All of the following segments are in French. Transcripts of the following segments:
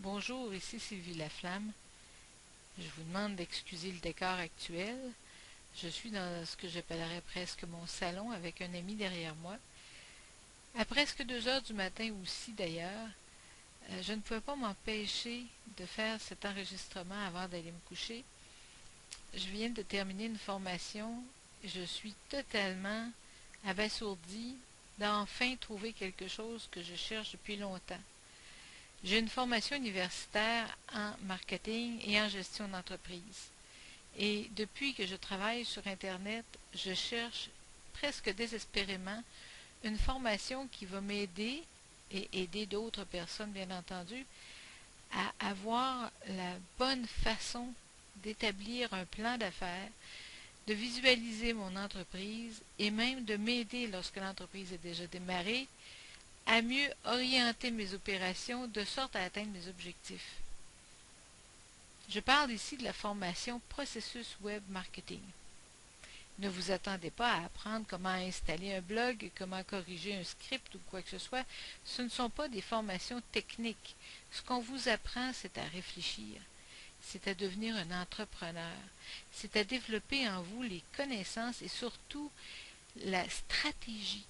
Bonjour, ici Sylvie Laflamme. Je vous demande d'excuser le décor actuel. Je suis dans ce que j'appellerais presque mon salon avec un ami derrière moi. À presque 2 heures du matin aussi d'ailleurs, je ne pouvais pas m'empêcher de faire cet enregistrement avant d'aller me coucher. Je viens de terminer une formation et je suis totalement abasourdie d'enfin trouver quelque chose que je cherche depuis longtemps. J'ai une formation universitaire en marketing et en gestion d'entreprise. Et depuis que je travaille sur Internet, je cherche presque désespérément une formation qui va m'aider et aider d'autres personnes, bien entendu, à avoir la bonne façon d'établir un plan d'affaires, de visualiser mon entreprise et même de m'aider lorsque l'entreprise est déjà démarrée à mieux orienter mes opérations de sorte à atteindre mes objectifs. Je parle ici de la formation Processus Web Marketing. Ne vous attendez pas à apprendre comment installer un blog, comment corriger un script ou quoi que ce soit. Ce ne sont pas des formations techniques. Ce qu'on vous apprend, c'est à réfléchir. C'est à devenir un entrepreneur. C'est à développer en vous les connaissances et surtout la stratégie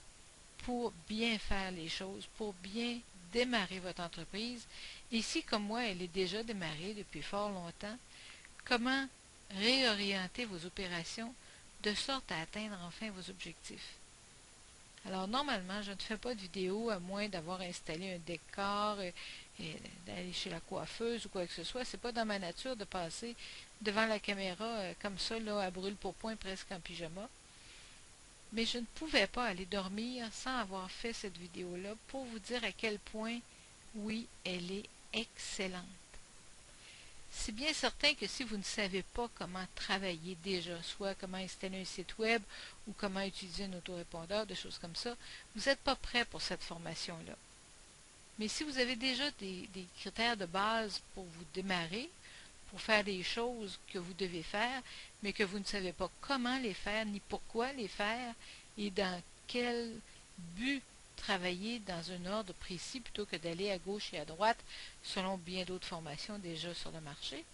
pour bien faire les choses, pour bien démarrer votre entreprise. Et si, comme moi, elle est déjà démarrée depuis fort longtemps, comment réorienter vos opérations de sorte à atteindre enfin vos objectifs. Alors, normalement, je ne fais pas de vidéo à moins d'avoir installé un décor et d'aller chez la coiffeuse ou quoi que ce soit. C'est pas dans ma nature de passer devant la caméra comme ça, là, à brûle pour point, presque en pyjama. Mais je ne pouvais pas aller dormir sans avoir fait cette vidéo-là pour vous dire à quel point, oui, elle est excellente. C'est bien certain que si vous ne savez pas comment travailler déjà, soit comment installer un site web ou comment utiliser un autorépondeur, des choses comme ça, vous n'êtes pas prêt pour cette formation-là. Mais si vous avez déjà des critères de base pour vous démarrer, pour faire des choses que vous devez faire, mais que vous ne savez pas comment les faire, ni pourquoi les faire, et dans quel but travailler dans un ordre précis plutôt que d'aller à gauche et à droite, selon bien d'autres formations déjà sur le marché.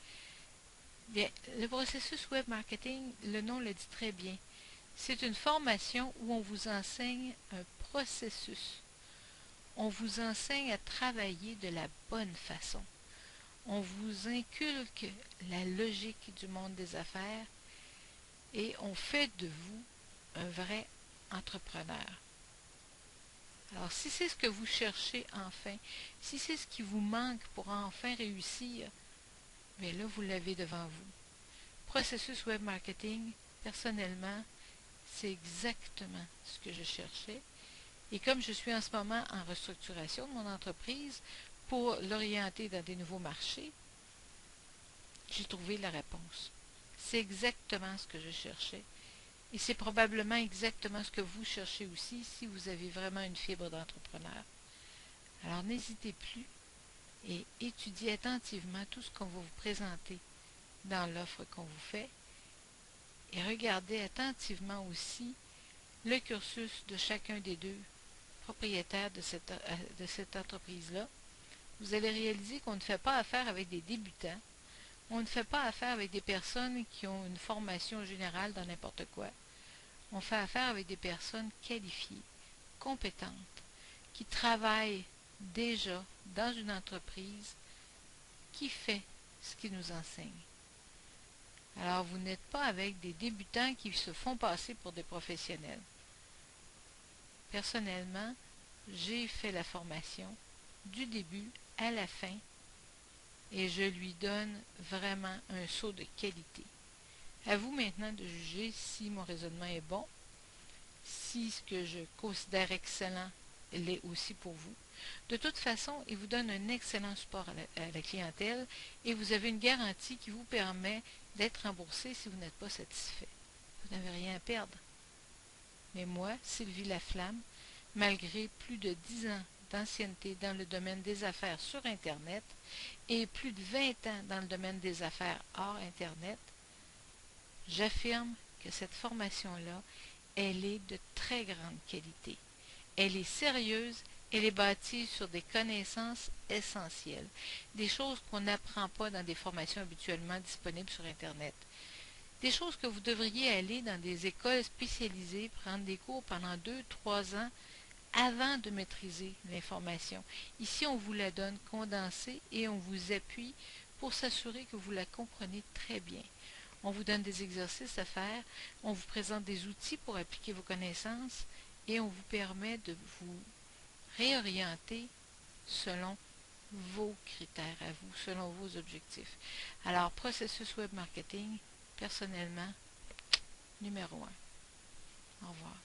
Bien, le processus web marketing, le nom le dit très bien. C'est une formation où on vous enseigne un processus. On vous enseigne à travailler de la bonne façon. On vous inculque la logique du monde des affaires et on fait de vous un vrai entrepreneur. Alors, si c'est ce que vous cherchez enfin, si c'est ce qui vous manque pour enfin réussir, bien là, vous l'avez devant vous. Processus web marketing, personnellement, c'est exactement ce que je cherchais. Et comme je suis en ce moment en restructuration de mon entreprise pour l'orienter dans des nouveaux marchés, j'ai trouvé la réponse. C'est exactement ce que je cherchais. Et c'est probablement exactement ce que vous cherchez aussi si vous avez vraiment une fibre d'entrepreneur. Alors n'hésitez plus et étudiez attentivement tout ce qu'on va vous présenter dans l'offre qu'on vous fait. Et regardez attentivement aussi le cursus de chacun des deux propriétaires de cette entreprise-là. Vous allez réaliser qu'on ne fait pas affaire avec des débutants. On ne fait pas affaire avec des personnes qui ont une formation générale dans n'importe quoi. On fait affaire avec des personnes qualifiées, compétentes, qui travaillent déjà dans une entreprise qui fait ce qu'ils nous enseignent. Alors, vous n'êtes pas avec des débutants qui se font passer pour des professionnels. Personnellement, j'ai fait la formation du début à la fin et je lui donne vraiment un saut de qualité. À vous maintenant de juger si mon raisonnement est bon, si ce que je considère excellent l'est aussi pour vous. De toute façon, il vous donne un excellent support à la clientèle et vous avez une garantie qui vous permet d'être remboursé si vous n'êtes pas satisfait. Vous n'avez rien à perdre. Mais moi, Sylvie Laflamme, malgré plus de 10 ans d'ancienneté dans le domaine des affaires sur Internet et plus de 20 ans dans le domaine des affaires hors Internet, j'affirme que cette formation-là, elle est de très grande qualité. Elle est sérieuse Elle est bâtie sur des connaissances essentielles, des choses qu'on n'apprend pas dans des formations habituellement disponibles sur Internet. Des choses que vous devriez aller dans des écoles spécialisées, prendre des cours pendant 2, 3 ans avant de maîtriser l'information. Ici, on vous la donne condensée et on vous appuie pour s'assurer que vous la comprenez très bien. On vous donne des exercices à faire, on vous présente des outils pour appliquer vos connaissances et on vous permet de vous réorienter selon vos critères à vous, selon vos objectifs. Alors, processus web marketing, personnellement, numéro 1. Au revoir.